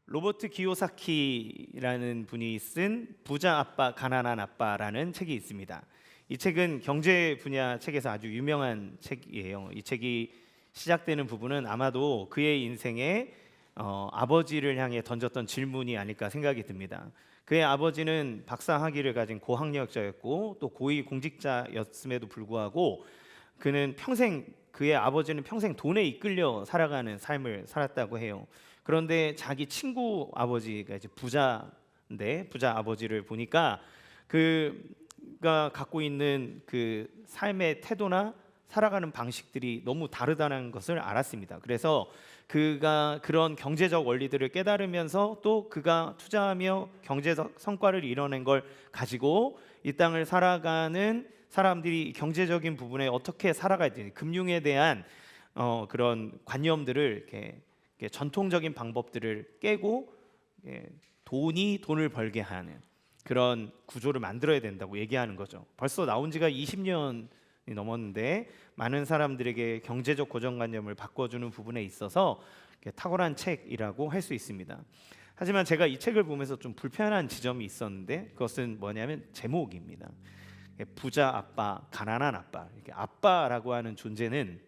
로버트 기요사키라는 분이 쓴 부자 아빠 가난한 아빠라는 책이 있습니다. 이 책은 경제 분야 책에서 아주 유명한 책이에요. 이 책이 시작되는 부분은 아마도 그의 인생에 아버지를 향해 던졌던 질문이 아닐까 생각이 듭니다. 그의 아버지는 박사 학위를 가진 고학력자였고 또 고위 공직자였음에도 불구하고 그의 아버지는 평생 돈에 이끌려 살아가는 삶을 살았다고 해요. 그런데 자기 친구 아버지가 이제 부자인데 부자 아버지를 보니까 그가 갖고 있는 그 삶의 태도나 살아가는 방식들이 너무 다르다는 것을 알았습니다. 그래서 그가 그런 경제적 원리들을 깨달으면서 또 그가 투자하며 경제적 성과를 이뤄낸 걸 가지고 이 땅을 살아가는 사람들이 경제적인 부분에 어떻게 살아가야 되는지, 금융에 대한 그런 관념들을 이렇게 전통적인 방법들을 깨고 돈을 벌게 하는 그런 구조를 만들어야 된다고 얘기하는 거죠. 벌써 나온 지가 20년이 넘었는데 많은 사람들에게 경제적 고정관념을 바꿔주는 부분에 있어서 탁월한 책이라고 할 수 있습니다. 하지만 제가 이 책을 보면서 좀 불편한 지점이 있었는데 그것은 뭐냐면 제목입니다. 부자 아빠, 가난한 아빠. 이렇게 아빠라고 하는 존재는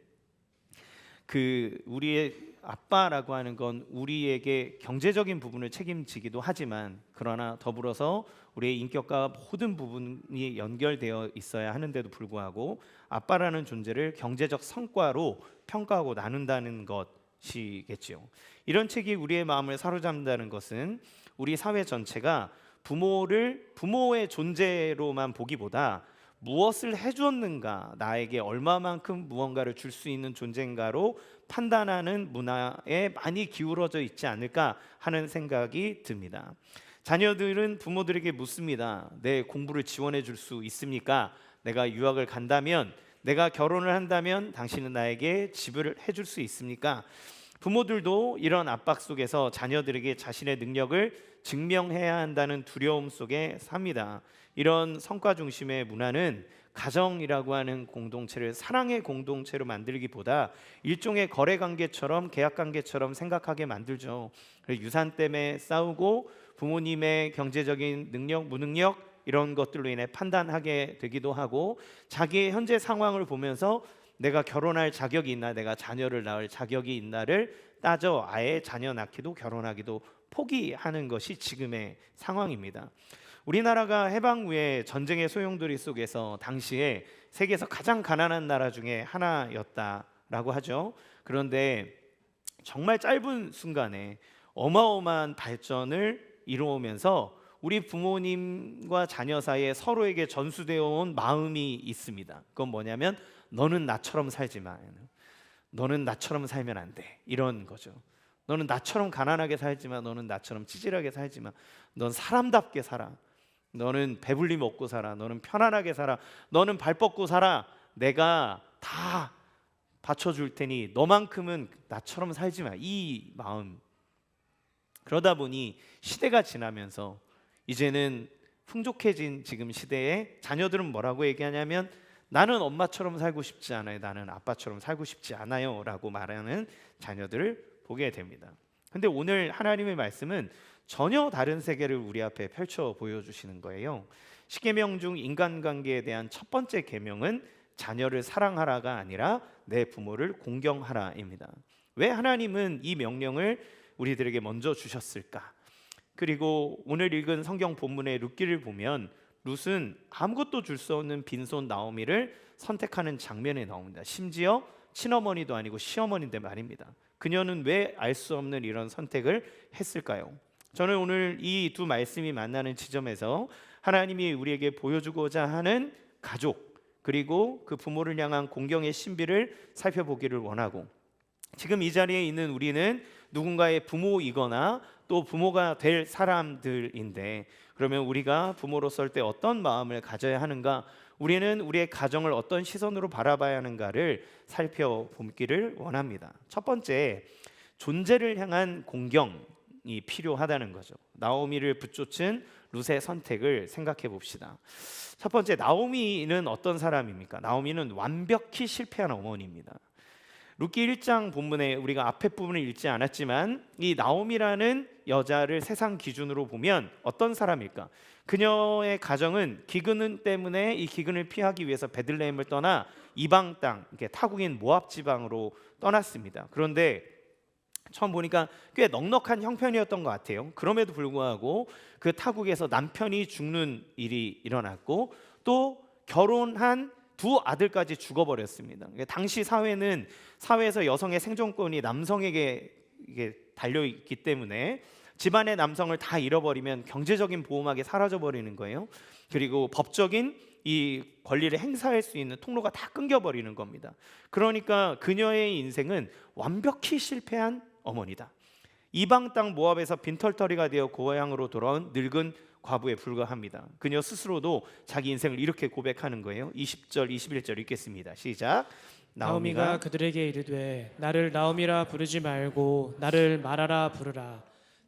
우리의 아빠라고 하는 건 우리에게 경제적인 부분을 책임지기도 하지만 그러나 더불어서 우리의 인격과 모든 부분이 연결되어 있어야 하는데도 불구하고 아빠라는 존재를 경제적 성과로 평가하고 나눈다는 것이겠지요. 이런 책이 우리의 마음을 사로잡는다는 것은 우리 사회 전체가 부모의 존재로만 보기보다 무엇을 해주었는가, 나에게 얼마만큼 무언가를 줄 수 있는 존재인가로 판단하는 문화에 많이 기울어져 있지 않을까 하는 생각이 듭니다. 자녀들은 부모들에게 묻습니다. 내 공부를 지원해 줄 수 있습니까? 내가 유학을 간다면, 내가 결혼을 한다면 당신은 나에게 지불을 해줄 수 있습니까? 부모들도 이런 압박 속에서 자녀들에게 자신의 능력을 증명해야 한다는 두려움 속에 삽니다. 이런 성과 중심의 문화는 가정이라고 하는 공동체를 사랑의 공동체로 만들기보다 일종의 거래 관계처럼 계약 관계처럼 생각하게 만들죠. 유산 때문에 싸우고 부모님의 경제적인 능력, 무능력 이런 것들로 인해 판단하게 되기도 하고 자기의 현재 상황을 보면서 내가 결혼할 자격이 있나, 내가 자녀를 낳을 자격이 있나를 따져 아예 자녀 낳기도 결혼하기도 포기하는 것이 지금의 상황입니다. 우리나라가 해방 후에 전쟁의 소용돌이 속에서 당시에 세계에서 가장 가난한 나라 중에 하나였다라고 하죠. 그런데 정말 짧은 순간에 어마어마한 발전을 이루면서 우리 부모님과 자녀 사이에 서로에게 전수되어 온 마음이 있습니다. 그건 뭐냐면 너는 나처럼 살지 마. 너는 나처럼 살면 안 돼. 이런 거죠. 너는 나처럼 가난하게 살지 마. 너는 나처럼 찌질하게 살지 마. 넌 사람답게 살아. 너는 배불리 먹고 살아. 너는 편안하게 살아. 너는 발 뻗고 살아. 내가 다 받쳐줄 테니 너만큼은 나처럼 살지 마. 이 마음. 그러다 보니 시대가 지나면서 이제는 풍족해진 지금 시대에 자녀들은 뭐라고 얘기하냐면 나는 엄마처럼 살고 싶지 않아요. 나는 아빠처럼 살고 싶지 않아요. 라고 말하는 자녀들을 보게 됩니다. 근데 오늘 하나님의 말씀은 전혀 다른 세계를 우리 앞에 펼쳐 보여주시는 거예요. 십계명 중 인간관계에 대한 첫 번째 계명은 자녀를 사랑하라가 아니라 내 부모를 공경하라입니다. 왜 하나님은 이 명령을 우리들에게 먼저 주셨을까? 그리고 오늘 읽은 성경 본문의 룻기를 보면 룻은 아무것도 줄 수 없는 빈손 나오미를 선택하는 장면이 나옵니다. 심지어 친어머니도 아니고 시어머니인데 말입니다. 그녀는 왜 알 수 없는 이런 선택을 했을까요? 저는 오늘 이 두 말씀이 만나는 지점에서 하나님이 우리에게 보여주고자 하는 가족 그리고 그 부모를 향한 공경의 신비를 살펴보기를 원하고 지금 이 자리에 있는 우리는 누군가의 부모이거나 또 부모가 될 사람들인데 그러면 우리가 부모로서 할 때 어떤 마음을 가져야 하는가, 우리는 우리의 가정을 어떤 시선으로 바라봐야 하는가를 살펴보기를 원합니다. 첫 번째, 존재를 향한 공경이 필요하다는 거죠. 나오미를 붙쫓은 룻의 선택을 생각해 봅시다. 첫 번째, 나오미는 어떤 사람입니까? 나오미는 완벽히 실패한 어머니입니다. 룻기 1장 본문에 우리가 앞에 부분을 읽지 않았지만 이 나오미라는 여자를 세상 기준으로 보면 어떤 사람일까? 그녀의 가정은 기근 때문에 이 기근을 피하기 위해서 베들레헴을 떠나 이방 땅, 타국인 모압 지방으로 떠났습니다. 그런데 처음 보니까 꽤 넉넉한 형편이었던 것 같아요. 그럼에도 불구하고 그 타국에서 남편이 죽는 일이 일어났고 또 결혼한 두 아들까지 죽어버렸습니다. 당시 사회는 사회에서 여성의 생존권이 남성에게 이게 달려 있기 때문에 집안의 남성을 다 잃어버리면 경제적인 보호막이 사라져 버리는 거예요. 그리고 법적인 이 권리를 행사할 수 있는 통로가 다 끊겨버리는 겁니다. 그러니까 그녀의 인생은 완벽히 실패한 어머니다. 이방 땅 모압에서 빈털터리가 되어 고향으로 돌아온 늙은 과부에 불과합니다. 그녀 스스로도 자기 인생을 이렇게 고백하는 거예요. 20절 21절 읽겠습니다. 시작. 나오미가 그들에게 이르되 나를 나오미라 부르지 말고 나를 마라라 부르라.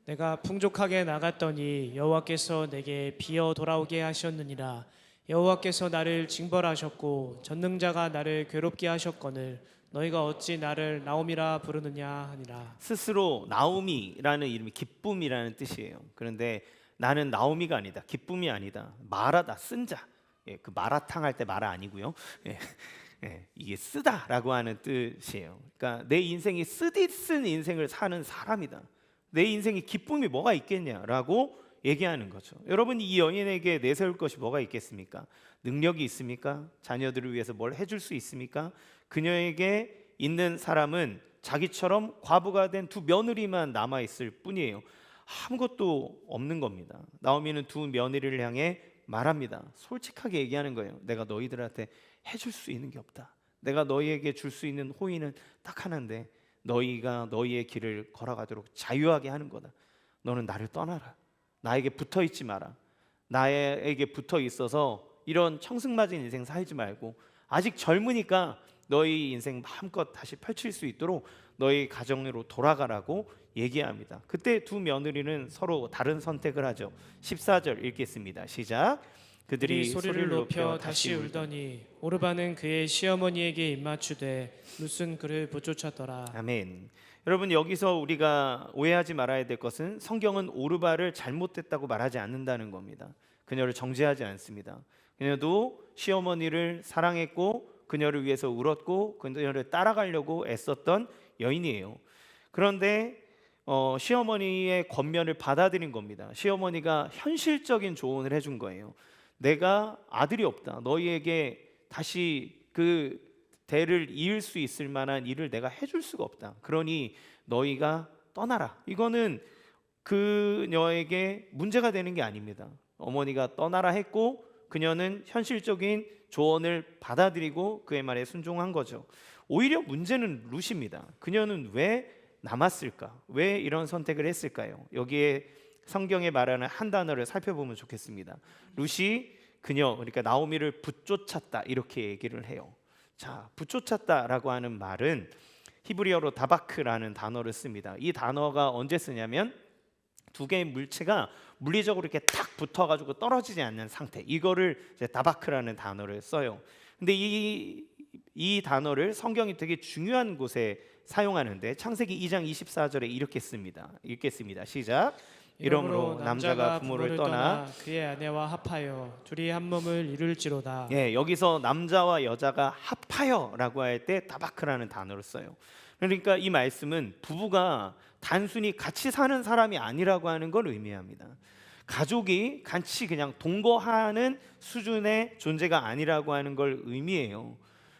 내가 풍족하게 나갔더니 여호와께서 내게 비어 돌아오게 하셨느니라. 여호와께서 나를 징벌하셨고 전능자가 나를 괴롭게 하셨거늘 너희가 어찌 나를 나오미라 부르느냐 하니라. 스스로 나오미라는 이름이 기쁨이라는 뜻이에요. 그런데 나는 나오미가 아니다. 기쁨이 아니다. 마라다. 쓴 자. 그 마라탕 할 때 마라 아니고요. 이게 쓰다라고 하는 뜻이에요. 그러니까 내 인생이 쓰디쓴 인생을 사는 사람이다. 내 인생에 기쁨이 뭐가 있겠냐라고 얘기하는 거죠. 여러분, 이 여인에게 내세울 것이 뭐가 있겠습니까? 능력이 있습니까? 자녀들을 위해서 뭘 해줄 수 있습니까? 그녀에게 있는 사람은 자기처럼 과부가 된 두 며느리만 남아있을 뿐이에요. 아무것도 없는 겁니다. 나오미는 두 며느리를 향해 말합니다. 솔직하게 얘기하는 거예요. 내가 너희들한테 해줄 수 있는 게 없다. 내가 너희에게 줄 수 있는 호의는 딱 하나인데 너희가 너희의 길을 걸어가도록 자유하게 하는 거다. 너는 나를 떠나라. 나에게 붙어 있지 마라. 나에게 붙어 있어서 이런 청승맞은 인생 살지 말고 아직 젊으니까 너희 인생 마음껏 다시 펼칠 수 있도록 너희 가정으로 돌아가라고 얘기합니다. 그때 두 며느리는 서로 다른 선택을 하죠. 14절 읽겠습니다. 시작. 그들이 소리를 높여 다시 울더니 오르바는 그의 시어머니에게 입맞추되 룻은 그를 부쫓았더라. 아멘. 여러분, 여기서 우리가 오해하지 말아야 될 것은 성경은 오르바를 잘못됐다고 말하지 않는다는 겁니다. 그녀를 정죄하지 않습니다. 그녀도 시어머니를 사랑했고 그녀를 위해서 울었고 그녀를 따라가려고 애썼던 여인이에요. 그런데 시어머니의 권면을 받아들인 겁니다. 시어머니가 현실적인 조언을 해준 거예요. 내가 아들이 없다. 너희에게 다시 그 대를 이을 수 있을 만한 일을 내가 해줄 수가 없다. 그러니 너희가 떠나라. 이거는 그녀에게 문제가 되는 게 아닙니다. 어머니가 떠나라 했고 그녀는 현실적인 조언을 받아들이고 그의 말에 순종한 거죠. 오히려 문제는 룻입니다. 그녀는 왜 남았을까? 왜 이런 선택을 했을까요? 여기에 성경에 말하는 한 단어를 살펴보면 좋겠습니다. 룻이 그녀, 그러니까 나오미를 붙쫓았다 이렇게 얘기를 해요. 자, 붙쫓았다라고 하는 말은 히브리어로 다바크라는 단어를 씁니다. 이 단어가 언제 쓰냐면 두 개의 물체가 물리적으로 이렇게 탁 붙어가지고 떨어지지 않는 상태, 이거를 이제 다바크라는 단어를 써요. 근데 이 단어를 성경이 되게 중요한 곳에 사용하는데 창세기 2장 24절에 이렇게 씁니다. 읽겠습니다. 시작. 이러므로 남자가 부모를 떠나 그의 아내와 합하여 둘이 한 몸을 이룰지로다. 여기서 남자와 여자가 합하여라고 할 때 다바크라는 단어를 써요. 그러니까 이 말씀은 부부가 단순히 같이 사는 사람이 아니라고 하는 걸 의미합니다. 가족이 같이 그냥 동거하는 수준의 존재가 아니라고 하는 걸 의미해요.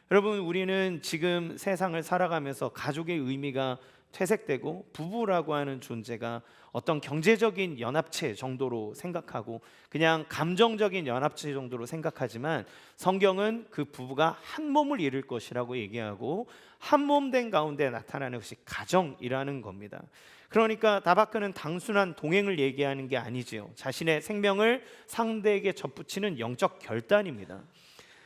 여러분, 우리는 지금 세상을 살아가면서 가족의 의미가 퇴색되고 부부라고 하는 존재가 어떤 경제적인 연합체 정도로 생각하고 그냥 감정적인 연합체 정도로 생각하지만 성경은 그 부부가 한 몸을 이룰 것이라고 얘기하고 한 몸 된 가운데 나타나는 것이 가정이라는 겁니다. 그러니까 다바크는 단순한 동행을 얘기하는 게 아니지요. 자신의 생명을 상대에게 접붙이는 영적 결단입니다.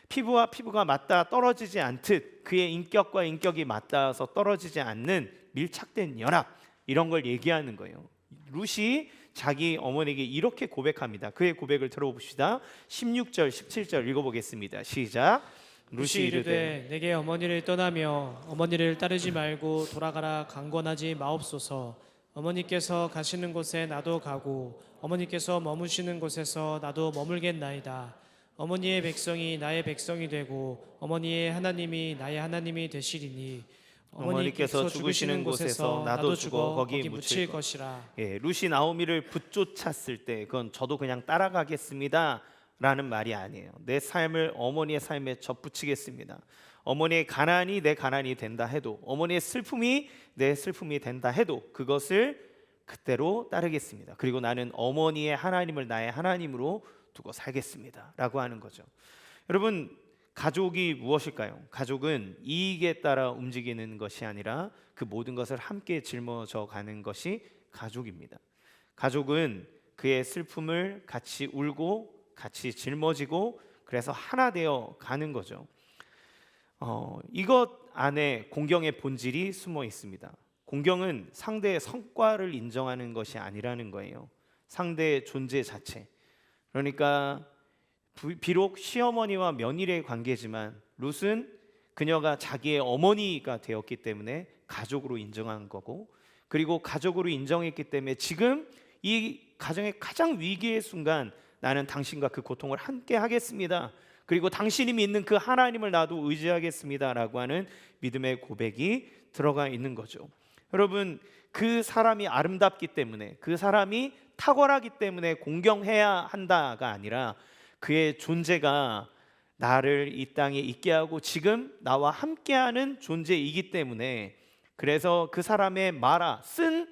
피부와 피부가 맞닿아 떨어지지 않듯 그의 인격과 인격이 맞닿아서 떨어지지 않는 밀착된 연합, 이런 걸 얘기하는 거예요. 룻이 자기 어머니에게 이렇게 고백합니다. 그의 고백을 들어봅시다. 16절 17절 읽어보겠습니다. 시작. 룻이 이르되 내게 어머니를 떠나며 어머니를 따르지 말고 돌아가라 강권하지 마옵소서. 어머니께서 가시는 곳에 나도 가고 어머니께서 머무시는 곳에서 나도 머물겠나이다. 어머니의 백성이 나의 백성이 되고 어머니의 하나님이 나의 하나님이 되시리니 어머니께서 죽으시는 곳에서 나도 죽어 거기 묻힐 것이라. 예, 룻이 나오미를 붙쫓았을 때 그건 저도 그냥 따라가겠습니다 라는 말이 아니에요. 내 삶을 어머니의 삶에 접붙이겠습니다. 어머니의 가난이 내 가난이 된다 해도, 어머니의 슬픔이 내 슬픔이 된다 해도 그것을 그대로 따르겠습니다. 그리고 나는 어머니의 하나님을 나의 하나님으로 두고 살겠습니다 라고 하는 거죠. 여러분, 가족이 무엇일까요? 가족은 이익에 따라 움직이는 것이 아니라 그 모든 것을 함께 짊어져 가는 것이 가족입니다. 가족은 그의 슬픔을 같이 울고 같이 짊어지고 그래서 하나 되어 가는 거죠. 이것 안에 공경의 본질이 숨어 있습니다. 공경은 상대의 성과를 인정하는 것이 아니라는 거예요. 상대의 존재 자체. 그러니까 비록 시어머니와 며느리의 관계지만 룻은 그녀가 자기의 어머니가 되었기 때문에 가족으로 인정한 거고, 그리고 가족으로 인정했기 때문에 지금 이 가정의 가장 위기의 순간 나는 당신과 그 고통을 함께 하겠습니다. 그리고 당신이 믿는 그 하나님을 나도 의지하겠습니다 라고 하는 믿음의 고백이 들어가 있는 거죠. 여러분, 그 사람이 아름답기 때문에, 그 사람이 탁월하기 때문에 공경해야 한다가 아니라 그의 존재가 나를 이 땅에 있게 하고 지금 나와 함께하는 존재이기 때문에, 그래서 그 사람의 말아 쓴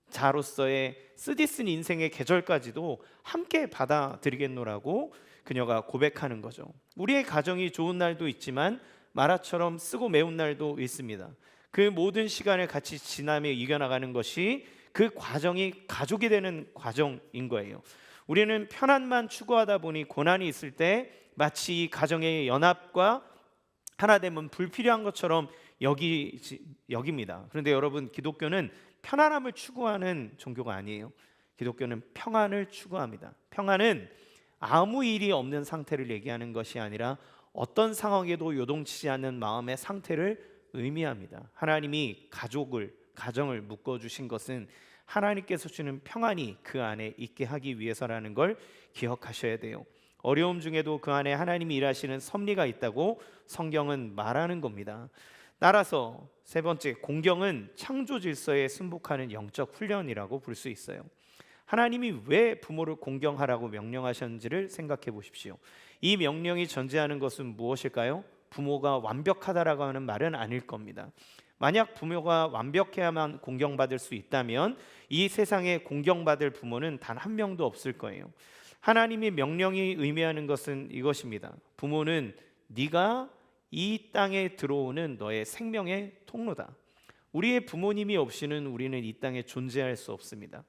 자로서의 쓰디쓴 인생의 계절까지도 함께 받아들이겠노라고 그녀가 고백하는 거죠. 우리의 가정이 좋은 날도 있지만 마라처럼 쓰고 매운 날도 있습니다. 그 모든 시간을 같이 지나며 이겨나가는 것이 그 과정이 가족이 되는 과정인 거예요. 우리는 편안만 추구하다 보니 고난이 있을 때 마치 이 가정의 연합과 하나됨은 불필요한 것처럼 여깁니다. 그런데 여러분, 기독교는 편안함을 추구하는 종교가 아니에요. 기독교는 평안을 추구합니다. 평안은 아무 일이 없는 상태를 얘기하는 것이 아니라 어떤 상황에도 요동치지 않는 마음의 상태를 의미합니다. 하나님이 가정을 묶어주신 것은 하나님께서 주는 평안이 그 안에 있게 하기 위해서라는 걸 기억하셔야 돼요. 어려움 중에도 그 안에 하나님이 일하시는 섭리가 있다고 성경은 말하는 겁니다. 따라서 세 번째, 공경은 창조 질서에 승복하는 영적 훈련이라고 볼 수 있어요. 하나님이 왜 부모를 공경하라고 명령하셨는지를 생각해 보십시오. 이 명령이 전제하는 것은 무엇일까요? 부모가 완벽하다라고 하는 말은 아닐 겁니다. 만약 부모가 완벽해야만 공경받을 수 있다면 이 세상에 공경받을 부모는 단 한 명도 없을 거예요. 하나님의 명령이 의미하는 것은 이것입니다. 부모는 네가 이 땅에 들어오는 너의 생명의 통로다. 우리의 부모님이 없이는 우리는 이 땅에 존재할 수 없습니다.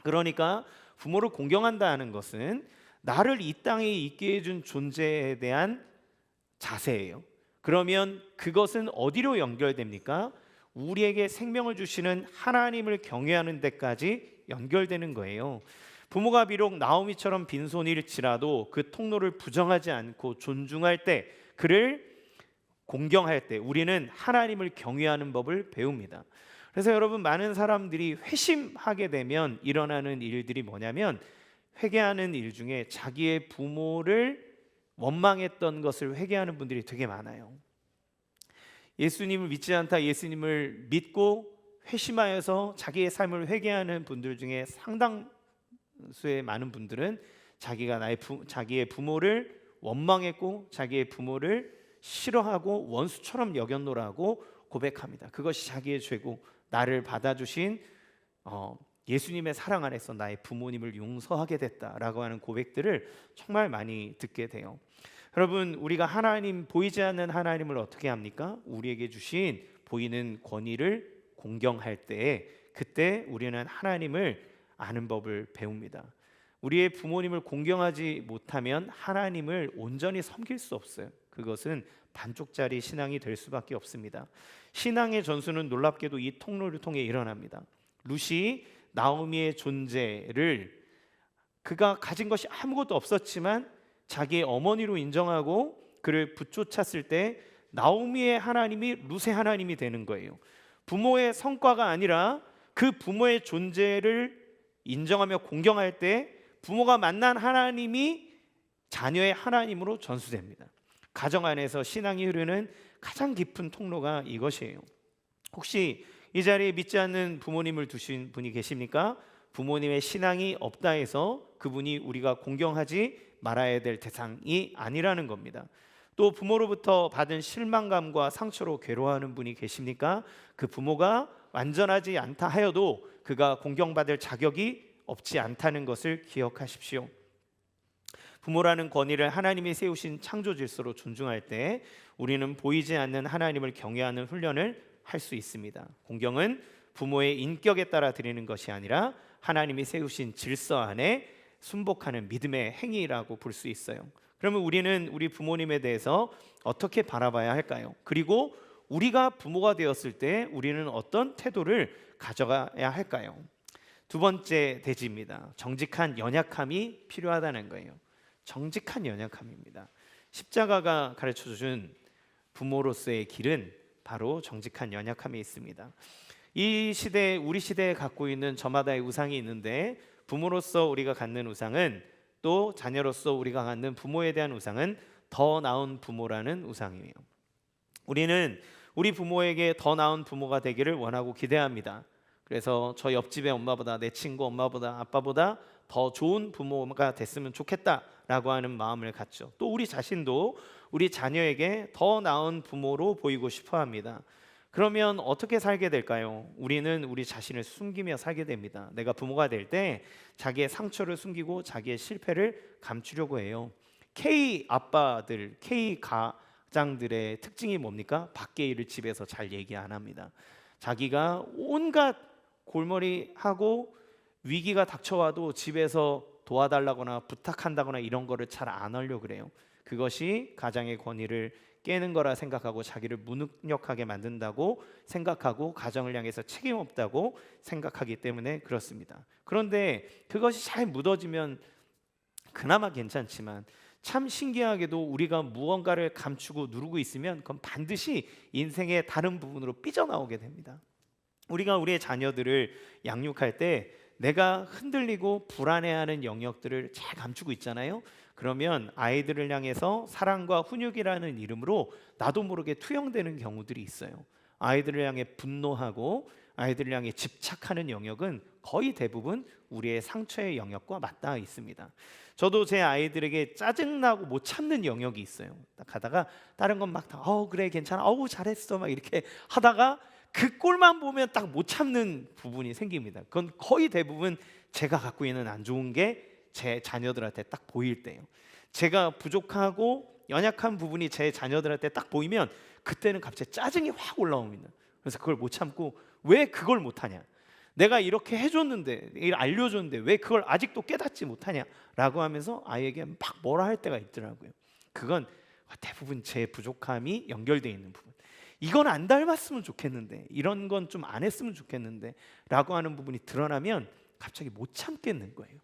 그러니까 부모를 공경한다는 것은 나를 이 땅에 있게 해준 존재에 대한 자세예요. 그러면 그것은 어디로 연결됩니까? 우리에게 생명을 주시는 하나님을 경외하는 데까지 연결되는 거예요. 부모가 비록 나오미처럼 빈손일지라도 그 통로를 부정하지 않고 존중할 때, 그를 공경할 때 우리는 하나님을 경외하는 법을 배웁니다. 그래서 여러분, 많은 사람들이 회심하게 되면 일어나는 일들이 뭐냐면, 회개하는 일 중에 자기의 부모를 원망했던 것을 회개하는 분들이 되게 많아요. 예수님을 믿지 않다 예수님을 믿고 회심하여서 자기의 삶을 회개하는 분들 중에 상당수의 많은 분들은 자기의 부모를 원망했고 자기의 부모를 싫어하고 원수처럼 여겼노라고 고백합니다. 그것이 자기의 죄고 나를 받아주신 예수님의 사랑 안에서 나의 부모님을 용서하게 됐다라고 하는 고백들을 정말 많이 듣게 돼요. 여러분, 우리가 보이지 않는 하나님을 어떻게 합니까? 우리에게 주신 보이는 권위를 공경할 때, 그때 우리는 하나님을 아는 법을 배웁니다. 우리의 부모님을 공경하지 못하면 하나님을 온전히 섬길 수 없어요. 그것은 반쪽짜리 신앙이 될 수밖에 없습니다. 신앙의 전수는 놀랍게도 이 통로를 통해 일어납니다. 룻이 나오미의 존재를, 그가 가진 것이 아무것도 없었지만 자기의 어머니로 인정하고 그를 붙쫓았을 때 나오미의 하나님이 룻의 하나님이 되는 거예요. 부모의 성과가 아니라 그 부모의 존재를 인정하며 공경할 때 부모가 만난 하나님이 자녀의 하나님으로 전수됩니다. 가정 안에서 신앙이 흐르는 가장 깊은 통로가 이것이에요. 혹시 이 자리에 믿지 않는 부모님을 두신 분이 계십니까? 부모님의 신앙이 없다 해서 그분이 우리가 공경하지 말아야 될 대상이 아니라는 겁니다. 또 부모로부터 받은 실망감과 상처로 괴로워하는 분이 계십니까? 그 부모가 완전하지 않다 하여도 그가 공경받을 자격이 없지 않다는 것을 기억하십시오. 부모라는 권위를 하나님이 세우신 창조 질서로 존중할 때 우리는 보이지 않는 하나님을 경외하는 훈련을 할 수 있습니다. 공경은 부모의 인격에 따라 드리는 것이 아니라 하나님이 세우신 질서 안에 순복하는 믿음의 행위라고 볼 수 있어요. 그러면 우리는 우리 부모님에 대해서 어떻게 바라봐야 할까요? 그리고 우리가 부모가 되었을 때 우리는 어떤 태도를 가져가야 할까요? 두 번째 대지입니다. 정직한 연약함이 필요하다는 거예요. 정직한 연약함입니다. 십자가가 가르쳐준 부모로서의 길은 바로 정직한 연약함에 있습니다. 이 시대, 우리 시대에 갖고 있는 저마다의 우상이 있는데 부모로서 우리가 갖는 우상은, 또 자녀로서 우리가 갖는 부모에 대한 우상은 더 나은 부모라는 우상이에요. 우리는 우리 부모에게 더 나은 부모가 되기를 원하고 기대합니다. 그래서 저 옆집의 엄마보다, 내 친구 엄마보다, 아빠보다 더 좋은 부모가 됐으면 좋겠다라고 하는 마음을 갖죠. 또 우리 자신도 우리 자녀에게 더 나은 부모로 보이고 싶어 합니다. 그러면 어떻게 살게 될까요? 우리는 우리 자신을 숨기며 살게 됩니다. 내가 부모가 될 때 자기의 상처를 숨기고 자기의 실패를 감추려고 해요. K 아빠들, K 가장들의 특징이 뭡니까? 밖의 일을 집에서 잘 얘기 안 합니다. 자기가 온갖 골머리하고 위기가 닥쳐와도 집에서 도와달라거나 부탁한다거나 이런 거를 잘 안 하려고 그래요. 그것이 가장의 권위를 깨는 거라 생각하고 자기를 무능력하게 만든다고 생각하고 가정을 향해서 책임 없다고 생각하기 때문에 그렇습니다. 그런데 그것이 잘 묻어지면 그나마 괜찮지만 참 신기하게도 우리가 무언가를 감추고 누르고 있으면 그건 반드시 인생의 다른 부분으로 삐져나오게 됩니다. 우리가 우리의 자녀들을 양육할 때 내가 흔들리고 불안해하는 영역들을 잘 감추고 있잖아요. 그러면 아이들을 향해서 사랑과 훈육이라는 이름으로 나도 모르게 투영되는 경우들이 있어요. 아이들을 향해 분노하고 아이들을 향해 집착하는 영역은 거의 대부분 우리의 상처의 영역과 맞닿아 있습니다. 저도 제 아이들에게 짜증나고 못 참는 영역이 있어요. 딱 하다가 다른 건 막 다 그래 괜찮아, 잘했어 막 이렇게 하다가 그 꼴만 보면 딱 못 참는 부분이 생깁니다. 그건 거의 대부분 제가 갖고 있는 안 좋은 게 제 자녀들한테 딱 보일 때예요. 제가 부족하고 연약한 부분이 제 자녀들한테 딱 보이면 그때는 갑자기 짜증이 확 올라옵니다. 그래서 그걸 못 참고 왜 그걸 못하냐, 내가 이렇게 해줬는데, 알려줬는데 왜 그걸 아직도 깨닫지 못하냐라고 하면서 아이에게 막 뭐라 할 때가 있더라고요. 그건 대부분 제 부족함이 연결되어 있는 부분. 이건 안 닮았으면 좋겠는데, 이런 건 좀 안 했으면 좋겠는데 라고 하는 부분이 드러나면 갑자기 못 참겠는 거예요.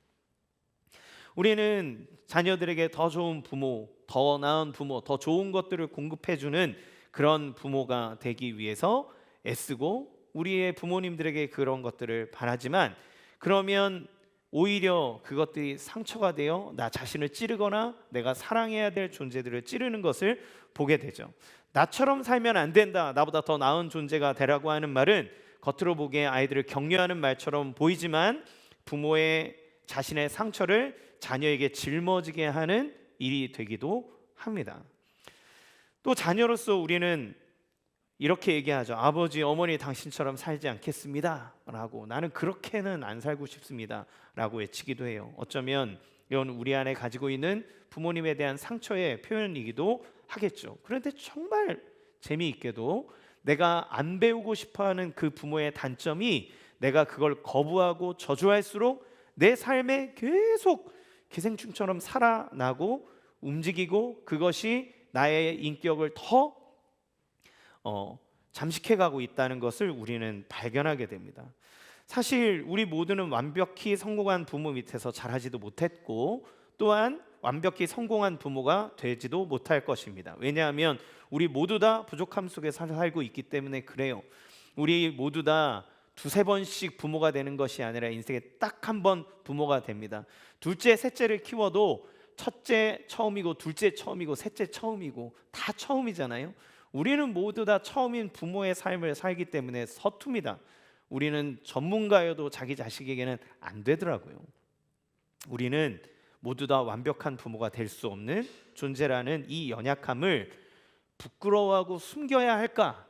우리는 자녀들에게 더 좋은 부모, 더 나은 부모, 더 좋은 것들을 공급해주는 그런 부모가 되기 위해서 애쓰고 우리의 부모님들에게 그런 것들을 바라지만, 그러면 오히려 그것들이 상처가 되어 나 자신을 찌르거나 내가 사랑해야 될 존재들을 찌르는 것을 보게 되죠. 나처럼 살면 안 된다, 나보다 더 나은 존재가 되라고 하는 말은 겉으로 보기에 아이들을 격려하는 말처럼 보이지만 부모의 자신의 상처를 자녀에게 짊어지게 하는 일이 되기도 합니다. 또 자녀로서 우리는 이렇게 얘기하죠. 아버지, 어머니 당신처럼 살지 않겠습니다 라고, 나는 그렇게는 안 살고 싶습니다 라고 외치기도 해요. 어쩌면 이건 우리 안에 가지고 있는 부모님에 대한 상처의 표현이기도 하겠죠. 그런데 정말 재미있게도 내가 안 배우고 싶어하는 그 부모의 단점이 내가 그걸 거부하고 저주할수록 내 삶에 계속 기생충처럼 살아나고 움직이고 그것이 나의 인격을 더 잠식해가고 있다는 것을 우리는 발견하게 됩니다. 사실 우리 모두는 완벽히 성공한 부모 밑에서 자라지도 못했고, 또한 완벽히 성공한 부모가 되지도 못할 것입니다. 왜냐하면 우리 모두 다 부족함 속에 살고 있기 때문에 그래요. 우리 모두 다 두세 번씩 부모가 되는 것이 아니라 인생에 딱 한 번 부모가 됩니다. 둘째, 셋째를 키워도 첫째 처음이고 둘째 처음이고 셋째 처음이고 다 처음이잖아요. 우리는 모두 다 처음인 부모의 삶을 살기 때문에 서툽니다. 우리는 전문가여도 자기 자식에게는 안 되더라고요. 우리는 모두 다 완벽한 부모가 될 수 없는 존재라는 이 연약함을 부끄러워하고 숨겨야 할까?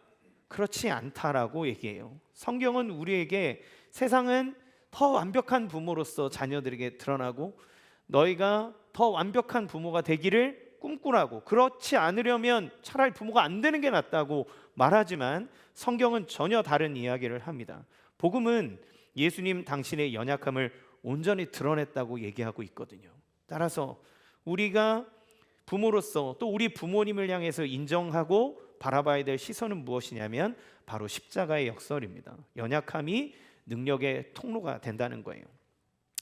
그렇지 않다라고 얘기해요. 성경은 우리에게 세상은 더 완벽한 부모로서 자녀들에게 드러나고 너희가 더 완벽한 부모가 되기를 꿈꾸라고, 그렇지 않으려면 차라리 부모가 안 되는 게 낫다고 말하지만 성경은 전혀 다른 이야기를 합니다. 복음은 예수님 당신의 연약함을 온전히 드러냈다고 얘기하고 있거든요. 따라서 우리가 부모로서 또 우리 부모님을 향해서 인정하고 바라봐야 될 시선은 무엇이냐면 바로 십자가의 역설입니다. 연약함이 능력의 통로가 된다는 거예요.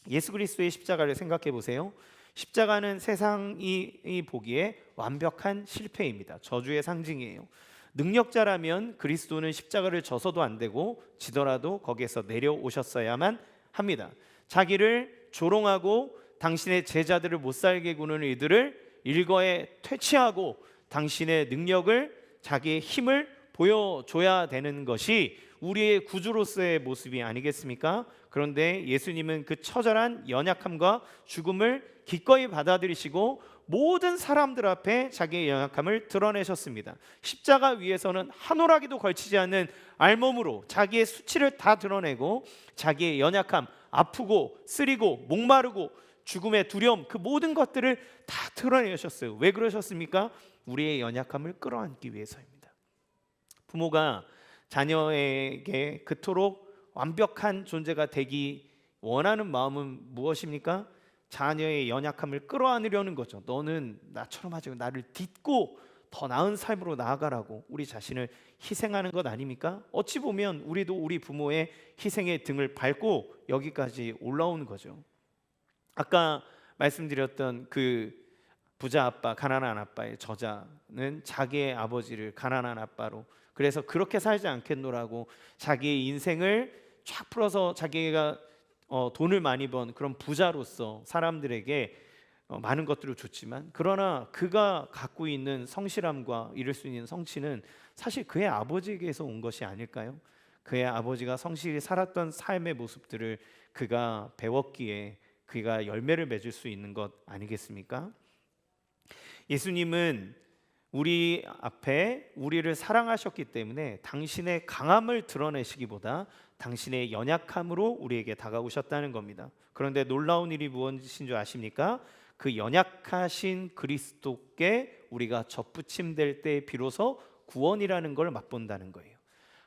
예수 그리스도의 십자가를 생각해 보세요. 십자가는 세상이 보기에 완벽한 실패입니다. 저주의 상징이에요. 능력자라면 그리스도는 십자가를 져서도 안 되고 지더라도 거기에서 내려오셨어야만 합니다. 자기를 조롱하고 당신의 제자들을 못 살게 구는 이들을 일거에 퇴치하고 당신의 능력을, 자기의 힘을 보여줘야 되는 것이 우리의 구주로서의 모습이 아니겠습니까? 그런데 예수님은 그 처절한 연약함과 죽음을 기꺼이 받아들이시고 모든 사람들 앞에 자기의 연약함을 드러내셨습니다. 십자가 위에서는 한 오라기도 걸치지 않는 알몸으로 자기의 수치를 다 드러내고 자기의 연약함, 아프고 쓰리고 목마르고 죽음의 두려움, 그 모든 것들을 다 드러내셨어요. 왜 그러셨습니까? 우리의 연약함을 끌어안기 위해서입니다. 부모가 자녀에게 그토록 완벽한 존재가 되기 원하는 마음은 무엇입니까? 자녀의 연약함을 끌어안으려는 거죠. 너는 나처럼 하지, 나를 딛고 더 나은 삶으로 나아가라고 우리 자신을 희생하는 것 아닙니까? 어찌 보면 우리도 우리 부모의 희생의 등을 밟고 여기까지 올라오는 거죠. 아까 말씀드렸던 그 부자 아빠, 가난한 아빠의 저자는 자기의 아버지를 가난한 아빠로, 그래서 그렇게 살지 않겠노라고 자기의 인생을 쫙 풀어서 자기가 돈을 많이 번 그런 부자로서 사람들에게 많은 것들을 줬지만, 그러나 그가 갖고 있는 성실함과 이룰 수 있는 성취는 사실 그의 아버지에게서 온 것이 아닐까요? 그의 아버지가 성실히 살았던 삶의 모습들을 그가 배웠기에 그가 열매를 맺을 수 있는 것 아니겠습니까? 예수님은 우리 앞에 우리를 사랑하셨기 때문에 당신의 강함을 드러내시기보다 당신의 연약함으로 우리에게 다가오셨다는 겁니다. 그런데 놀라운 일이 무엇인 줄 아십니까? 그 연약하신 그리스도께 우리가 접붙임될 때 비로소 구원이라는 걸 맛본다는 거예요.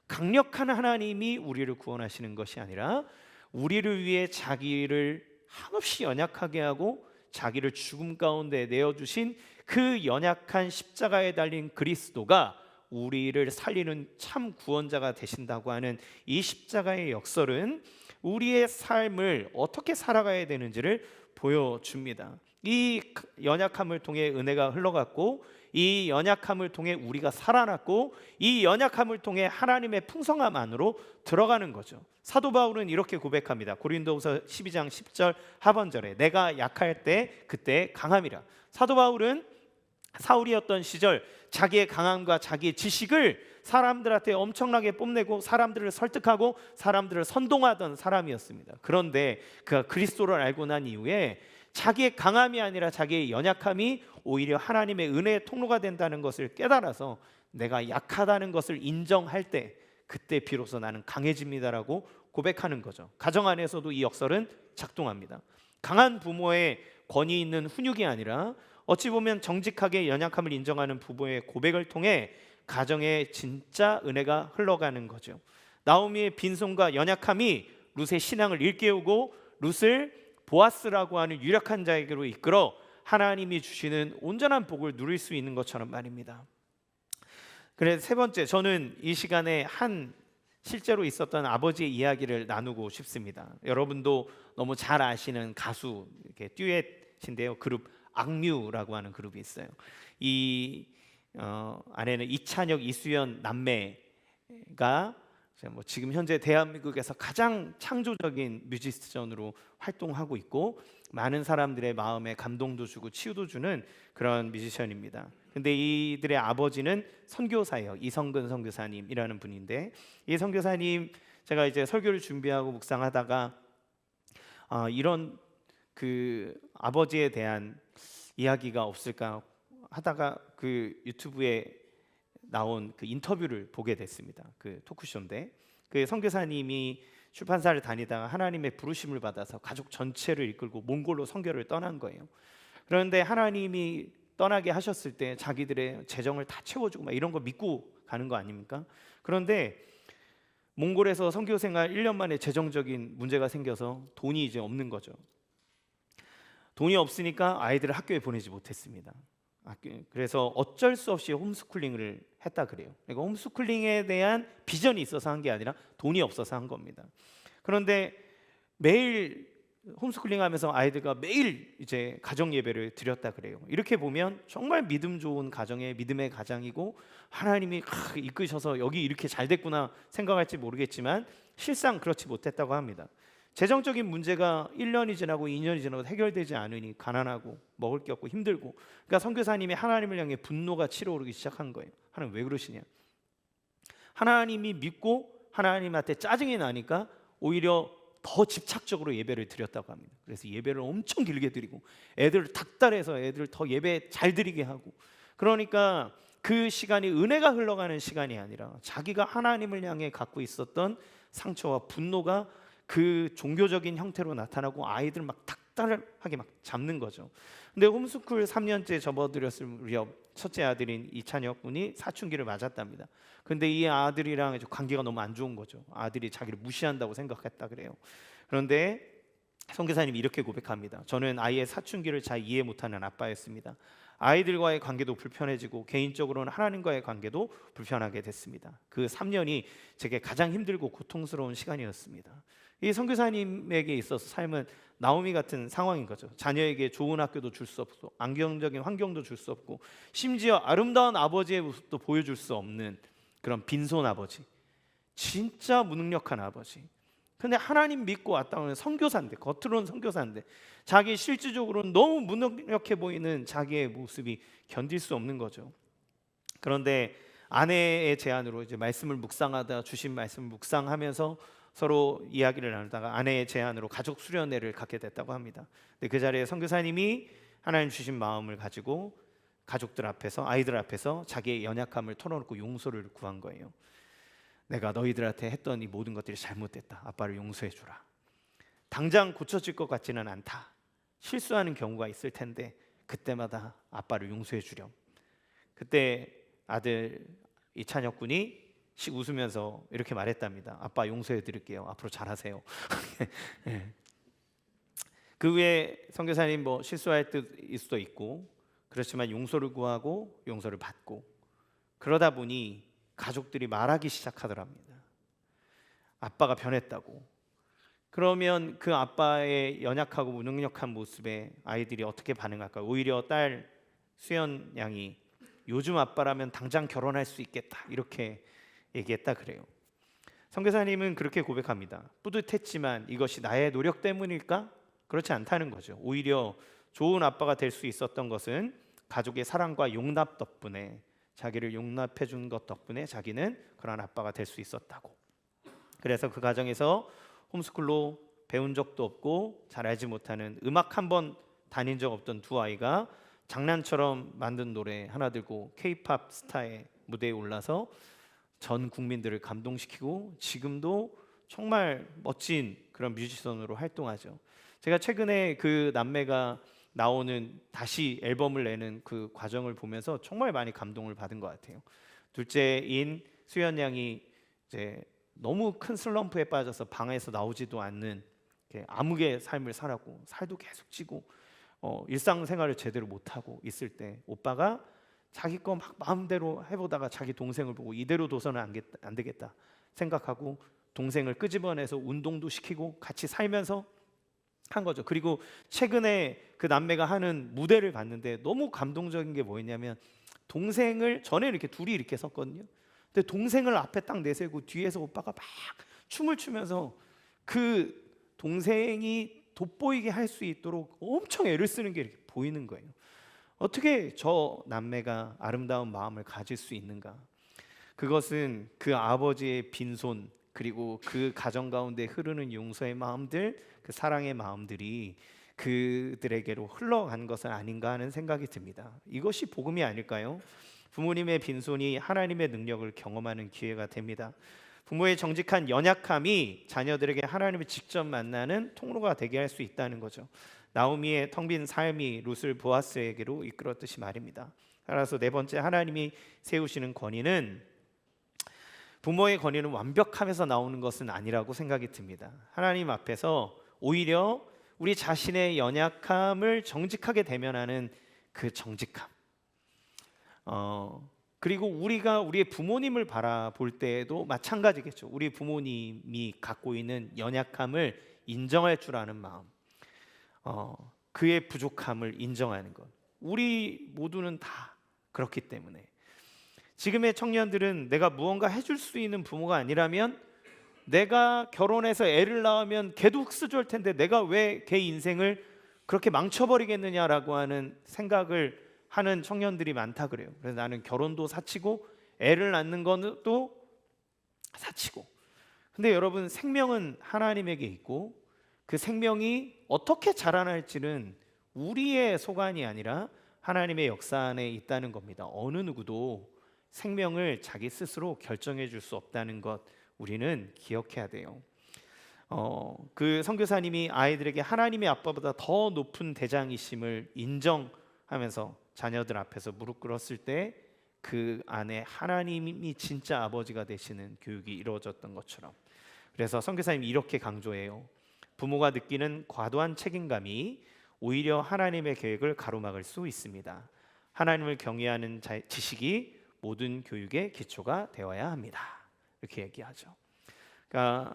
강력한 하나님이 우리를 구원하시는 것이 아니라 우리를 위해 자기를 한없이 연약하게 하고 자기를 죽음 가운데 내어주신 그 연약한 십자가에 달린 그리스도가 우리를 살리는 참 구원자가 되신다고 하는 이 십자가의 역설은 우리의 삶을 어떻게 살아가야 되는지를 보여줍니다. 이 연약함을 통해 은혜가 흘러갔고, 이 연약함을 통해 우리가 살아났고, 이 연약함을 통해 하나님의 풍성함 안으로 들어가는 거죠. 사도 바울은 이렇게 고백합니다. 고린도후서 12장 10절 하반절에 내가 약할 때 그때 강함이라. 사도 바울은 사울이었던 시절 자기의 강함과 자기의 지식을 사람들한테 엄청나게 뽐내고 사람들을 설득하고 사람들을 선동하던 사람이었습니다. 그런데 그가 그리스도를 알고 난 이후에 자기의 강함이 아니라 자기의 연약함이 오히려 하나님의 은혜의 통로가 된다는 것을 깨달아서 내가 약하다는 것을 인정할 때 그때 비로소 나는 강해집니다라고 고백하는 거죠. 가정 안에서도 이 역설은 작동합니다. 강한 부모의 권위 있는 훈육이 아니라 어찌 보면 정직하게 연약함을 인정하는 부부의 고백을 통해 가정에 진짜 은혜가 흘러가는 거죠. 나오미의 빈손과 연약함이 룻의 신앙을 일깨우고 룻을 보아스라고 하는 유력한 자에게로 이끌어 하나님이 주시는 온전한 복을 누릴 수 있는 것처럼 말입니다. 그래서 세 번째, 저는 이 시간에 한 실제로 있었던 아버지의 이야기를 나누고 싶습니다. 여러분도 너무 잘 아시는 가수, 이렇게 듀엣인데요, 그룹 악뮤라고 하는 그룹이 있어요. 이 안에는 이찬혁, 이수연 남매가 뭐 지금 현재 대한민국에서 가장 창조적인 뮤지션으로 활동하고 있고 많은 사람들의 마음에 감동도 주고 치유도 주는 그런 뮤지션입니다. 근데 이들의 아버지는 선교사예요. 이성근 선교사님이라는 분인데, 이 선교사님 제가 이제 설교를 준비하고 묵상하다가 이런 그 아버지에 대한 이야기가 없을까 하다가 그 유튜브에 나온 그 인터뷰를 보게 됐습니다. 그 토크쇼인데, 그 선교사님이 출판사를 다니다가 하나님의 부르심을 받아서 가족 전체를 이끌고 몽골로 선교를 떠난 거예요. 그런데 하나님이 떠나게 하셨을 때 자기들의 재정을 다 채워주고 막 이런 거 믿고 가는 거 아닙니까? 그런데 몽골에서 선교 생활 1년 만에 재정적인 문제가 생겨서 돈이 이제 없는 거죠. 돈이 없으니까 아이들을 학교에 보내지 못했습니다. 그래서 어쩔 수 없이 홈스쿨링을 했다 그래요. 그러니까 홈스쿨링에 대한 비전이 있어서 한 게 아니라 돈이 없어서 한 겁니다. 그런데 매일 홈스쿨링하면서 아이들과 매일 이제 가정 예배를 드렸다 그래요. 이렇게 보면 정말 믿음 좋은 가정의 믿음의 가장이고 하나님이 이끄셔서 여기 이렇게 잘 됐구나 생각할지 모르겠지만 실상 그렇지 못했다고 합니다. 재정적인 문제가 1년이 지나고 2년이 지나고 해결되지 않으니 가난하고 먹을 게 없고 힘들고, 그러니까 선교사님이 하나님을 향해 분노가 치러오르기 시작한 거예요. 하나님 왜 그러시냐? 하나님이 믿고 하나님한테 짜증이 나니까 오히려 더 집착적으로 예배를 드렸다고 합니다. 그래서 예배를 엄청 길게 드리고 애들을 닥달해서 애들 더 예배 잘 드리게 하고, 그러니까 그 시간이 은혜가 흘러가는 시간이 아니라 자기가 하나님을 향해 갖고 있었던 상처와 분노가 그 종교적인 형태로 나타나고 아이들 막 닥달하게 막 잡는 거죠. 근데 홈스쿨 3년째 접어들였을 무렵 첫째 아들인 이찬혁 군이 사춘기를 맞았답니다. 근데 이 아들이랑 관계가 너무 안 좋은 거죠. 아들이 자기를 무시한다고 생각했다 그래요. 그런데 선교사님이 이렇게 고백합니다. 저는 아이의 사춘기를 잘 이해 못하는 아빠였습니다. 아이들과의 관계도 불편해지고 개인적으로는 하나님과의 관계도 불편하게 됐습니다. 그 3년이 제게 가장 힘들고 고통스러운 시간이었습니다. 이 선교사님에게 있어서 삶은 나오미 같은 상황인 거죠. 자녀에게 좋은 학교도 줄 수 없고 안정적인 환경도 줄 수 없고 심지어 아름다운 아버지의 모습도 보여줄 수 없는 그런 빈손 아버지, 진짜 무능력한 아버지. 근데 하나님 믿고 왔다 오는 선교사인데, 겉으로는 선교사인데 자기 실질적으로는 너무 무능력해 보이는 자기의 모습이 견딜 수 없는 거죠. 그런데 아내의 제안으로 이제 말씀을 묵상하다 주신 말씀을 묵상하면서 서로 이야기를 나누다가 아내의 제안으로 가족 수련회를 갖게 됐다고 합니다. 근데 그 자리에 선교사님이 하나님 주신 마음을 가지고 가족들 앞에서, 아이들 앞에서 자기의 연약함을 털어놓고 용서를 구한 거예요. 내가 너희들한테 했던 이 모든 것들이 잘못됐다. 아빠를 용서해 주라. 당장 고쳐질 것 같지는 않다. 실수하는 경우가 있을 텐데 그때마다 아빠를 용서해 주렴. 그때 아들 이찬혁 군이 웃으면서 이렇게 말했답니다. 아빠 용서해 드릴게요. 앞으로 잘하세요. 네. 그 후에 선교사님 뭐 실수할 때일 수도 있고 그렇지만 용서를 구하고 용서를 받고 그러다 보니 가족들이 말하기 시작하더랍니다. 아빠가 변했다고. 그러면 그 아빠의 연약하고 무능력한 모습에 아이들이 어떻게 반응할까요? 오히려 딸 수연 양이 요즘 아빠라면 당장 결혼할 수 있겠다 이렇게 얘기했다 그래요. 선교사님은 그렇게 고백합니다. 뿌듯했지만 이것이 나의 노력 때문일까? 그렇지 않다는 거죠. 오히려 좋은 아빠가 될 수 있었던 것은 가족의 사랑과 용납 덕분에, 자기를 용납해 준 것 덕분에 자기는 그런 아빠가 될 수 있었다고. 그래서 그 가정에서 홈스쿨로 배운 적도 없고 잘 알지 못하는, 음악 한 번 다닌 적 없던 두 아이가 장난처럼 만든 노래 하나 들고 K-팝 스타의 무대에 올라서 전 국민들을 감동시키고 지금도 정말 멋진 그런 뮤지션으로 활동하죠. 제가 최근에 그 남매가 나오는 다시 앨범을 내는 그 과정을 보면서 정말 많이 감동을 받은 것 같아요. 둘째인 수연 양이 이제 너무 큰 슬럼프에 빠져서 방에서 나오지도 않는 암흑의 삶을 살았고 살도 계속 찌고 일상생활을 제대로 못하고 있을 때 오빠가 자기 거 막 마음대로 해보다가 자기 동생을 보고 이대로 둬서는 안 되겠다 생각하고 동생을 끄집어내서 운동도 시키고 같이 살면서 한 거죠. 그리고 최근에 그 남매가 하는 무대를 봤는데 너무 감동적인 게 뭐였냐면, 동생을 전에 이렇게 둘이 이렇게 섰거든요. 근데 동생을 앞에 딱 내세우고 뒤에서 오빠가 막 춤을 추면서 그 동생이 돋보이게 할 수 있도록 엄청 애를 쓰는 게 이렇게 보이는 거예요. 어떻게 저 남매가 아름다운 마음을 가질 수 있는가? 그것은 그 아버지의 빈손, 그리고 그 가정 가운데 흐르는 용서의 마음들, 그 사랑의 마음들이 그들에게로 흘러간 것은 아닌가 하는 생각이 듭니다. 이것이 복음이 아닐까요? 부모님의 빈손이 하나님의 능력을 경험하는 기회가 됩니다. 부모의 정직한 연약함이 자녀들에게 하나님을 직접 만나는 통로가 되게 할 수 있다는 거죠. 나오미의 텅 빈 삶이 룻을 보아스에게로 이끌었듯이 말입니다. 따라서 네 번째, 하나님이 세우시는 권위는, 부모의 권위는 완벽함에서 나오는 것은 아니라고 생각이 듭니다. 하나님 앞에서 오히려 우리 자신의 연약함을 정직하게 대면하는 그 정직함, 그리고 우리가 우리의 부모님을 바라볼 때에도 마찬가지겠죠. 우리 부모님이 갖고 있는 연약함을 인정할 줄 아는 마음, 그의 부족함을 인정하는 것, 우리 모두는 다 그렇기 때문에 지금의 청년들은 내가 무언가 해줄 수 있는 부모가 아니라면, 내가 결혼해서 애를 낳으면 걔도 흙수저일 텐데 내가 왜 걔 인생을 그렇게 망쳐버리겠느냐라고 하는 생각을 하는 청년들이 많다 그래요. 그래서 나는 결혼도 사치고 애를 낳는 것도 사치고. 근데 여러분, 생명은 하나님에게 있고 그 생명이 어떻게 자라날지는 우리의 소관이 아니라 하나님의 역사 안에 있다는 겁니다. 어느 누구도 생명을 자기 스스로 결정해 줄 수 없다는 것, 우리는 기억해야 돼요. 그 선교사님이 아이들에게 하나님의 아빠보다 더 높은 대장이심을 인정하면서 자녀들 앞에서 무릎 꿇었을 때 그 안에 하나님이 진짜 아버지가 되시는 교육이 이루어졌던 것처럼, 그래서 선교사님이 이렇게 강조해요. 부모가 느끼는 과도한 책임감이 오히려 하나님의 계획을 가로막을 수 있습니다. 하나님을 경외하는 지식이 모든 교육의 기초가 되어야 합니다. 이렇게 얘기하죠. 그러니까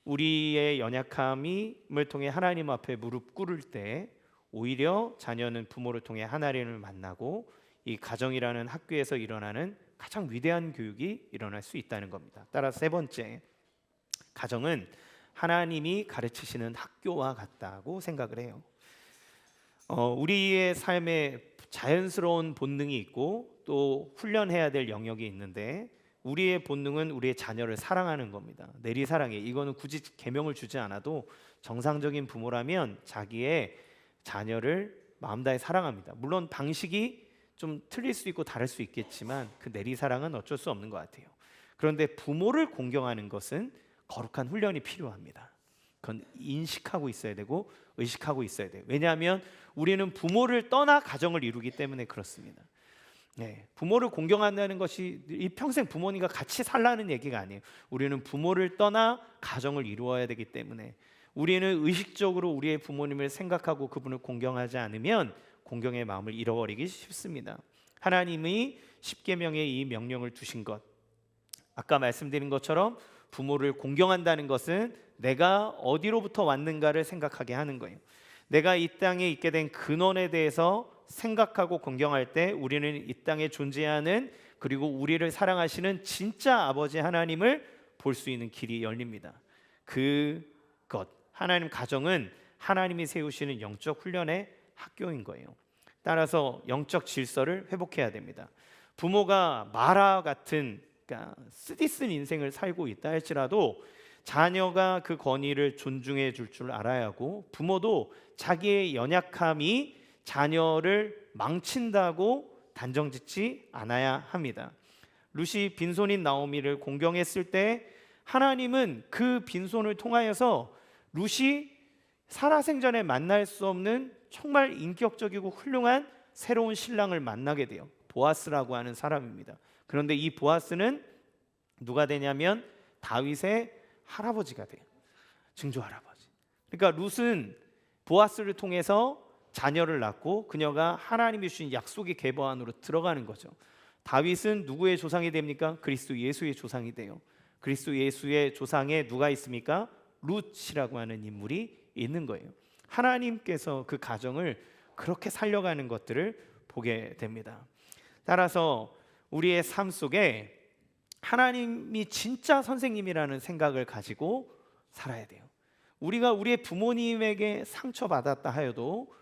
우리의 연약함을 통해 하나님 앞에 무릎 꿇을 때 오히려 자녀는 부모를 통해 하나님을 만나고 이 가정이라는 학교에서 일어나는 가장 위대한 교육이 일어날 수 있다는 겁니다. 따라서 세 번째, 가정은 하나님이 가르치시는 학교와 같다고 생각을 해요. 우리의 삶에 자연스러운 본능이 있고 또 훈련해야 될 영역이 있는데, 우리의 본능은 우리의 자녀를 사랑하는 겁니다. 내리사랑해. 이거는 굳이 계명을 주지 않아도 정상적인 부모라면 자기의 자녀를 마음 다해 사랑합니다. 물론 방식이 좀 틀릴 수 있고 다를 수 있겠지만 그 내리사랑은 어쩔 수 없는 것 같아요. 그런데 부모를 공경하는 것은 거룩한 훈련이 필요합니다. 그건 인식하고 있어야 되고 의식하고 있어야 돼요. 왜냐하면 우리는 부모를 떠나 가정을 이루기 때문에 그렇습니다. 부모를 공경한다는 것이 일평생 부모님과 같이 살라는 얘기가 아니에요. 우리는 부모를 떠나 가정을 이루어야 되기 때문에 우리는 의식적으로 우리의 부모님을 생각하고 그분을 공경하지 않으면 공경의 마음을 잃어버리기 쉽습니다. 하나님이 십계명의 이 명령을 두신 것, 아까 말씀드린 것처럼 부모를 공경한다는 것은 내가 어디로부터 왔는가를 생각하게 하는 거예요. 내가 이 땅에 있게 된 근원에 대해서 생각하고 공경할 때 우리는 이 땅에 존재하는, 그리고 우리를 사랑하시는 진짜 아버지 하나님을 볼 수 있는 길이 열립니다. 그것, 하나님 가정은 하나님이 세우시는 영적 훈련의 학교인 거예요. 따라서 영적 질서를 회복해야 됩니다. 부모가 마라 같은, 그러니까 쓰디쓴 인생을 살고 있다 할지라도 자녀가 그 권위를 존중해 줄 줄 알아야 하고, 부모도 자기의 연약함이 자녀를 망친다고 단정짓지 않아야 합니다. 룻이 빈손인 나오미를 공경했을 때 하나님은 그 빈손을 통하여서 룻이 살아생전에 만날 수 없는 정말 인격적이고 훌륭한 새로운 신랑을 만나게 돼요. 보아스라고 하는 사람입니다. 그런데 이 보아스는 누가 되냐면 다윗의 할아버지가 돼요. 증조 할아버지. 그러니까 룻은 보아스를 통해서 자녀를 낳고 그녀가 하나님이 주신 약속의 계보 안으로 들어가는 거죠. 다윗은 누구의 조상이 됩니까? 그리스도 예수의 조상이 돼요. 그리스도 예수의 조상에 누가 있습니까? 룻이라고 하는 인물이 있는 거예요. 하나님께서 그 가정을 그렇게 살려가는 것들을 보게 됩니다. 따라서 우리의 삶 속에 하나님이 진짜 선생님이라는 생각을 가지고 살아야 돼요. 우리가 우리의 부모님에게 상처받았다 하여도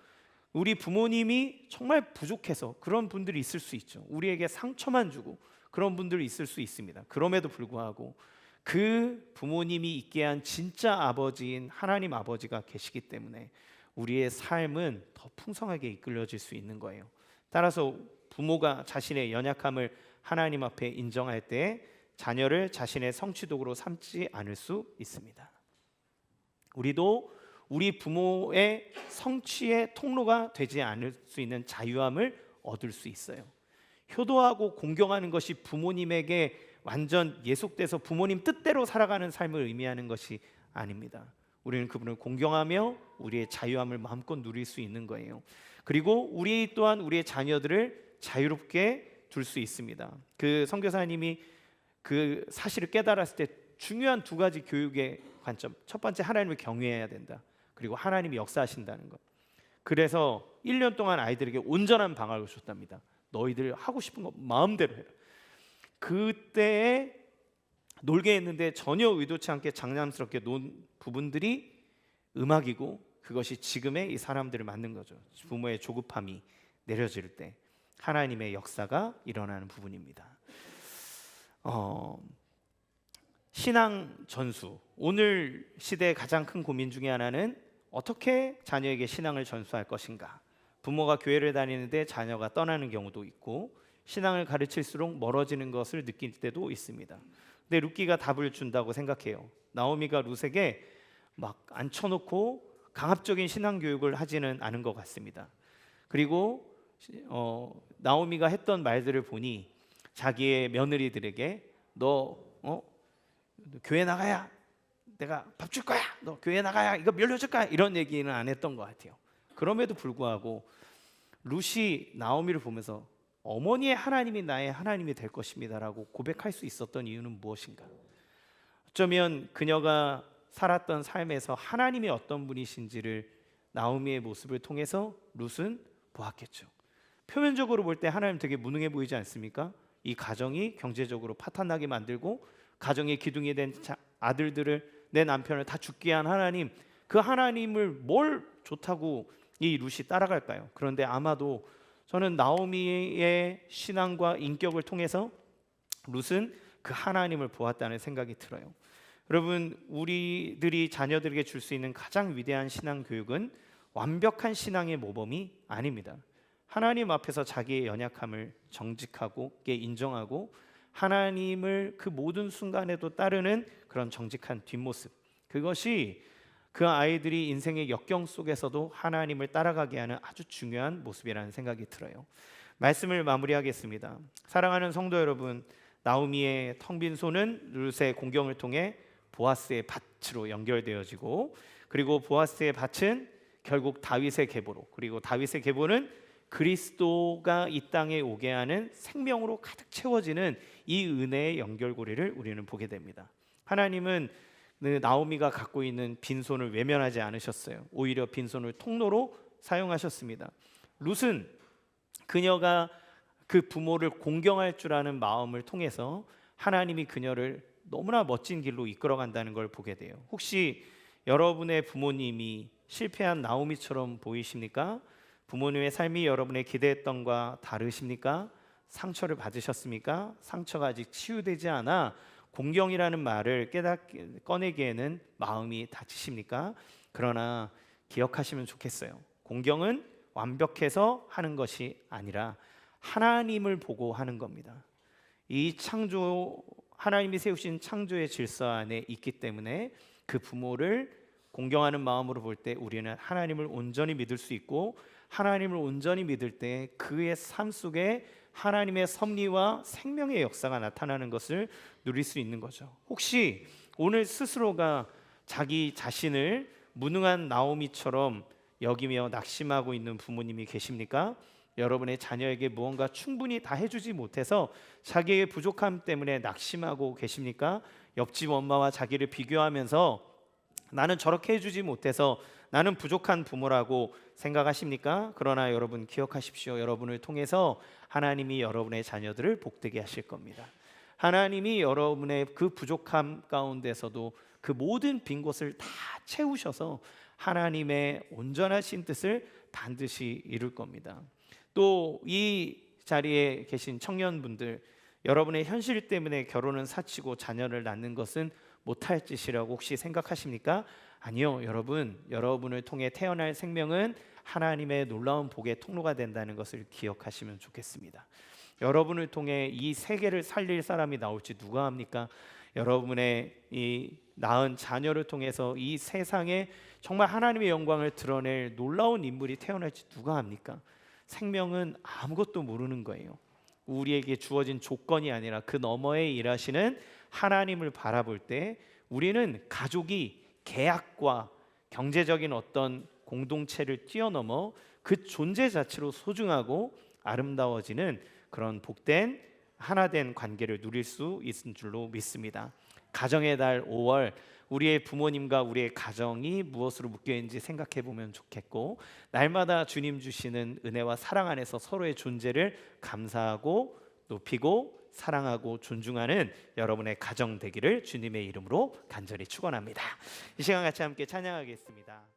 우리 부모님이 정말 부족해서 그런 분들이 있을 수 있죠. 우리에게 상처만 주고 그런 분들이 있을 수 있습니다. 그럼에도 불구하고 그 부모님이 있게 한 진짜 아버지인 하나님 아버지가 계시기 때문에 우리의 삶은 더 풍성하게 이끌려질 수 있는 거예요. 따라서 부모가 자신의 연약함을 하나님 앞에 인정할 때 자녀를 자신의 성취도구로 삼지 않을 수 있습니다. 우리도 우리 부모의 성취의 통로가 되지 않을 수 있는 자유함을 얻을 수 있어요. 효도하고 공경하는 것이 부모님에게 완전 예속돼서 부모님 뜻대로 살아가는 삶을 의미하는 것이 아닙니다. 우리는 그분을 공경하며 우리의 자유함을 마음껏 누릴 수 있는 거예요. 그리고 우리 또한 우리의 자녀들을 자유롭게 둘 수 있습니다. 그 선교사님이 그 사실을 깨달았을 때 중요한 두 가지 교육의 관점. 첫 번째, 하나님을 경외해야 된다. 그리고 하나님이 역사하신다는 것. 그래서 1년 동안 아이들에게 온전한 방학을 줬답니다. 너희들 하고 싶은 거 마음대로 해라. 그때에 놀게 했는데 전혀 의도치 않게 장난스럽게 논 부분들이 음악이고, 그것이 지금의 이 사람들을 만든 거죠. 부모의 조급함이 내려질 때 하나님의 역사가 일어나는 부분입니다. 신앙 전수. 오늘 시대의 가장 큰 고민 중에 하나는 어떻게 자녀에게 신앙을 전수할 것인가. 부모가 교회를 다니는데 자녀가 떠나는 경우도 있고, 신앙을 가르칠수록 멀어지는 것을 느낄 때도 있습니다. 근데 룻기가 답을 준다고 생각해요. 나오미가 룻에게 막 앉혀놓고 강압적인 신앙 교육을 하지는 않은 것 같습니다. 그리고 나오미가 했던 말들을 보니 자기의 며느리들에게 너 교회 나가야 내가 밥 줄 거야, 너 교회 나가야 이거 물려줄 거야, 이런 얘기는 안 했던 것 같아요. 그럼에도 불구하고 룻이 나오미를 보면서 어머니의 하나님이 나의 하나님이 될 것입니다라고 고백할 수 있었던 이유는 무엇인가? 어쩌면 그녀가 살았던 삶에서 하나님이 어떤 분이신지를 나오미의 모습을 통해서 룻은 보았겠죠. 표면적으로 볼 때 하나님 되게 무능해 보이지 않습니까? 이 가정이 경제적으로 파탄나게 만들고 가정의 기둥이 된 아들들을, 내 남편을 다 죽게 한 하나님, 그 하나님을 뭘 좋다고 이 룻이 따라갈까요? 그런데 아마도 저는 나오미의 신앙과 인격을 통해서 룻은 그 하나님을 보았다는 생각이 들어요. 여러분, 우리들이 자녀들에게 줄 수 있는 가장 위대한 신앙 교육은 완벽한 신앙의 모범이 아닙니다. 하나님 앞에서 자기의 연약함을 정직하게 인정하고 하나님을 그 모든 순간에도 따르는 그런 정직한 뒷모습, 그것이 그 아이들이 인생의 역경 속에서도 하나님을 따라가게 하는 아주 중요한 모습이라는 생각이 들어요. 말씀을 마무리하겠습니다. 사랑하는 성도 여러분, 나오미의 텅 빈 손은 룻의 공경을 통해 보아스의 밭으로 연결되어지고, 그리고 보아스의 밭은 결국 다윗의 계보로, 그리고 다윗의 계보는 그리스도가 이 땅에 오게 하는 생명으로 가득 채워지는 이 은혜의 연결고리를 우리는 보게 됩니다. 하나님은 나오미가 갖고 있는 빈손을 외면하지 않으셨어요. 오히려 빈손을 통로로 사용하셨습니다. 룻은 그녀가 그 부모를 공경할 줄 아는 마음을 통해서 하나님이 그녀를 너무나 멋진 길로 이끌어간다는 걸 보게 돼요. 혹시 여러분의 부모님이 실패한 나오미처럼 보이십니까? 부모님의 삶이 여러분의 기대했던 것과 다르십니까? 상처를 받으셨습니까? 상처가 아직 치유되지 않아 공경이라는 말을 꺼내기에는 마음이 다치십니까? 그러나 기억하시면 좋겠어요. 공경은 완벽해서 하는 것이 아니라 하나님을 보고 하는 겁니다. 이 창조, 하나님이 세우신 창조의 질서 안에 있기 때문에 그 부모를 공경하는 마음으로 볼 때 우리는 하나님을 온전히 믿을 수 있고, 하나님을 온전히 믿을 때 그의 삶 속에 하나님의 섭리와 생명의 역사가 나타나는 것을 누릴 수 있는 거죠. 혹시 오늘 스스로가 자기 자신을 무능한 나오미처럼 여기며 낙심하고 있는 부모님이 계십니까? 여러분의 자녀에게 무언가 충분히 다 해주지 못해서 자기의 부족함 때문에 낙심하고 계십니까? 옆집 엄마와 자기를 비교하면서 나는 저렇게 해주지 못해서 나는 부족한 부모라고 생각하십니까? 그러나 여러분 기억하십시오. 여러분을 통해서 하나님이 여러분의 자녀들을 복되게 하실 겁니다. 하나님이 여러분의 그 부족함 가운데서도 그 모든 빈 곳을 다 채우셔서 하나님의 온전하신 뜻을 반드시 이룰 겁니다. 또 이 자리에 계신 청년분들, 여러분의 현실 때문에 결혼은 사치고 자녀를 낳는 것은 못할 짓이라고 혹시 생각하십니까? 아니요, 여러분, 여러분을 통해 태어날 생명은 하나님의 놀라운 복의 통로가 된다는 것을 기억하시면 좋겠습니다. 여러분을 통해 이 세계를 살릴 사람이 나올지 누가 합니까? 여러분의 이 낳은 자녀를 통해서 이 세상에 정말 하나님의 영광을 드러낼 놀라운 인물이 태어날지 누가 합니까? 생명은 아무것도 모르는 거예요. 우리에게 주어진 조건이 아니라 그 너머에 일하시는 하나님을 바라볼 때 우리는 가족이 계약과 경제적인 어떤 공동체를 뛰어넘어 그 존재 자체로 소중하고 아름다워지는 그런 복된 하나된 관계를 누릴 수 있을 줄로 믿습니다. 가정의 달 5월, 우리의 부모님과 우리의 가정이 무엇으로 묶여 있는지 생각해 보면 좋겠고, 날마다 주님 주시는 은혜와 사랑 안에서 서로의 존재를 감사하고 높이고 사랑하고 존중하는 여러분의 가정 되기를 주님의 이름으로 간절히 축원합니다. 이 시간 같이 함께 찬양하겠습니다.